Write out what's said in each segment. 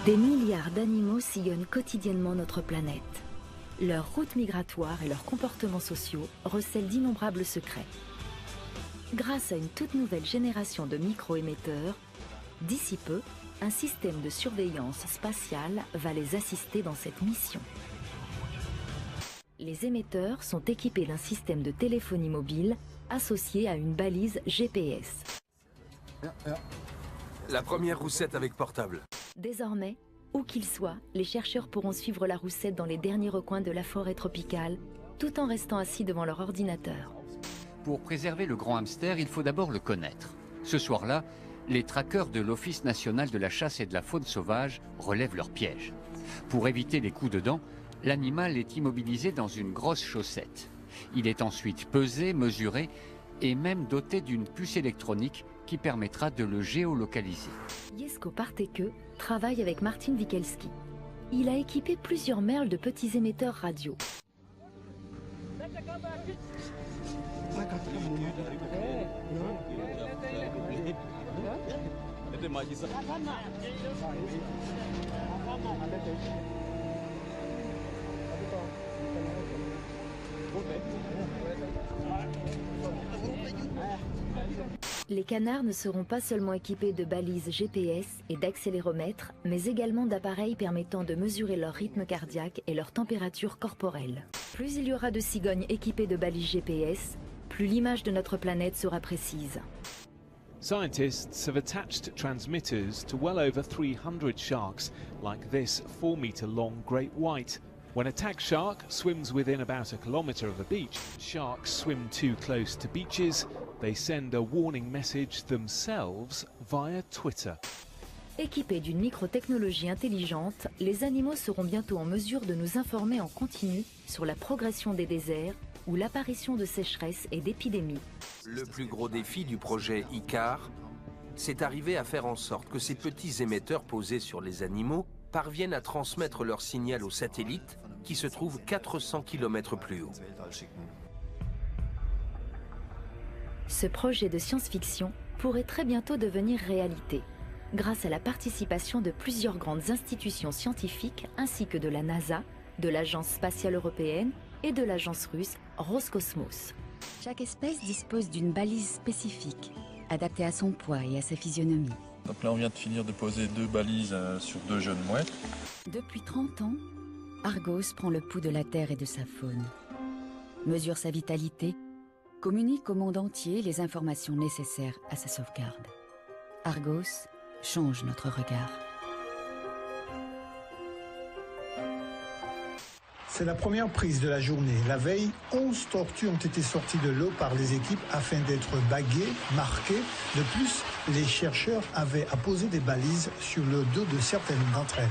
Des milliards d'animaux sillonnent quotidiennement notre planète. Leurs routes migratoires et leurs comportements sociaux recèlent d'innombrables secrets. Grâce à une toute nouvelle génération de micro-émetteurs, d'ici peu, un système de surveillance spatiale va les assister dans cette mission. Les émetteurs sont équipés d'un système de téléphonie mobile associé à une balise GPS. La première roussette avec portable. Désormais, où qu'ils soient, les chercheurs pourront suivre la roussette dans les derniers recoins de la forêt tropicale, tout en restant assis devant leur ordinateur. Pour préserver le grand hamster, il faut d'abord le connaître. Ce soir-là, les traqueurs de l'Office national de la chasse et de la faune sauvage relèvent leur piège. Pour éviter les coups de dents, l'animal est immobilisé dans une grosse chaussette. Il est ensuite pesé, mesuré et même doté d'une puce électronique qui permettra de le géolocaliser. Jesko Parteke travaille avec Martin Wikelski. Il a équipé plusieurs merles de petits émetteurs radio. Les canards ne seront pas seulement équipés de balises GPS et d'accéléromètres, mais également d'appareils permettant de mesurer leur rythme cardiaque et leur température corporelle. Plus il y aura de cigognes équipées de balises GPS, plus l'image de notre planète sera précise. Scientists have attached transmitters to well over 300 sharks, like this 4-meter-long great white. When a tag shark swims within about a kilometre of a beach, sharks swim too close to beaches, they send a warning message themselves via Twitter. Équipés d'une microtechnologie intelligente, les animaux seront bientôt en mesure de nous informer en continu sur la progression des déserts ou l'apparition de sécheresses et d'épidémies. Le plus gros défi du projet ICAR, c'est d'arriver à faire en sorte que ces petits émetteurs posés sur les animaux parviennent à transmettre leur signal aux satellites qui se trouvent 400 km plus haut. Ce projet de science-fiction pourrait très bientôt devenir réalité, grâce à la participation de plusieurs grandes institutions scientifiques ainsi que de la NASA, de l'Agence spatiale européenne et de l'agence russe Roscosmos. Chaque espèce dispose d'une balise spécifique, adaptée à son poids et à sa physionomie. Donc là, on vient de finir de poser 2 balises sur 2 jeunes mouettes. Depuis 30 ans, Argos prend le pouls de la Terre et de sa faune, mesure sa vitalité, communique au monde entier les informations nécessaires à sa sauvegarde. Argos change notre regard. C'est la première prise de la journée. La veille, 11 tortues ont été sorties de l'eau par les équipes afin d'être baguées, marquées. De plus, les chercheurs avaient apposé des balises sur le dos de certaines d'entre elles.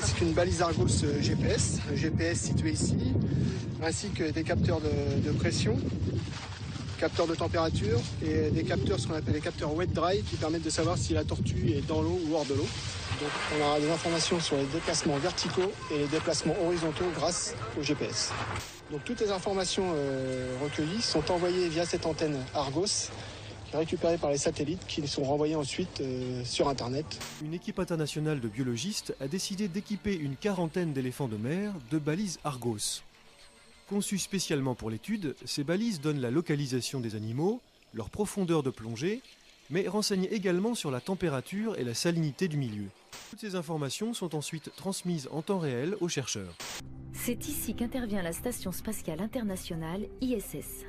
C'est une balise Argos GPS, GPS situé ici, ainsi que des capteurs de pression, capteurs de température et des capteurs, ce qu'on appelle les capteurs wet dry, qui permettent de savoir si la tortue est dans l'eau ou hors de l'eau. Donc on aura des informations sur les déplacements verticaux et les déplacements horizontaux grâce au GPS. Donc toutes les informations recueillies sont envoyées via cette antenne Argos, récupérées par les satellites qui sont renvoyés ensuite sur Internet. Une équipe internationale de biologistes a décidé d'équiper une quarantaine d'éléphants de mer de balises Argos. Conçues spécialement pour l'étude, ces balises donnent la localisation des animaux, leur profondeur de plongée, mais renseignent également sur la température et la salinité du milieu. Toutes ces informations sont ensuite transmises en temps réel aux chercheurs. C'est ici qu'intervient la Station spatiale internationale ISS.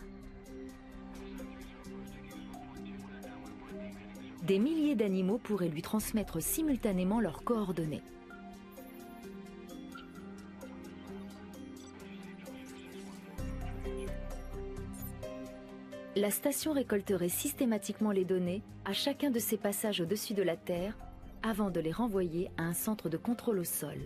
Des milliers d'animaux pourraient lui transmettre simultanément leurs coordonnées. La station récolterait systématiquement les données à chacun de ses passages au-dessus de la Terre avant de les renvoyer à un centre de contrôle au sol.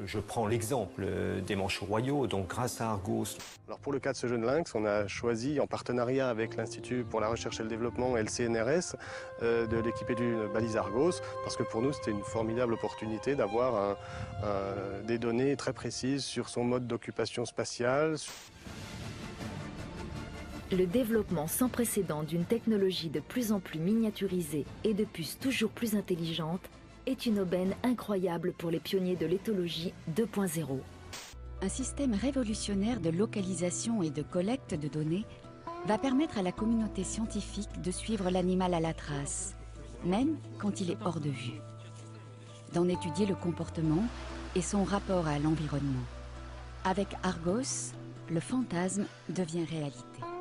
Je prends l'exemple des manchots royaux, donc grâce à Argos. Alors pour le cas de ce jeune lynx, on a choisi en partenariat avec l'Institut pour la recherche et le développement et le CNRS de l'équiper d'une balise Argos parce que pour nous c'était une formidable opportunité d'avoir des données très précises sur son mode d'occupation spatiale. Le développement sans précédent d'une technologie de plus en plus miniaturisée et de puces toujours plus intelligentes est une aubaine incroyable pour les pionniers de l'éthologie 2.0. Un système révolutionnaire de localisation et de collecte de données va permettre à la communauté scientifique de suivre l'animal à la trace, même quand il est hors de vue, d'en étudier le comportement et son rapport à l'environnement. Avec Argos, le fantasme devient réalité.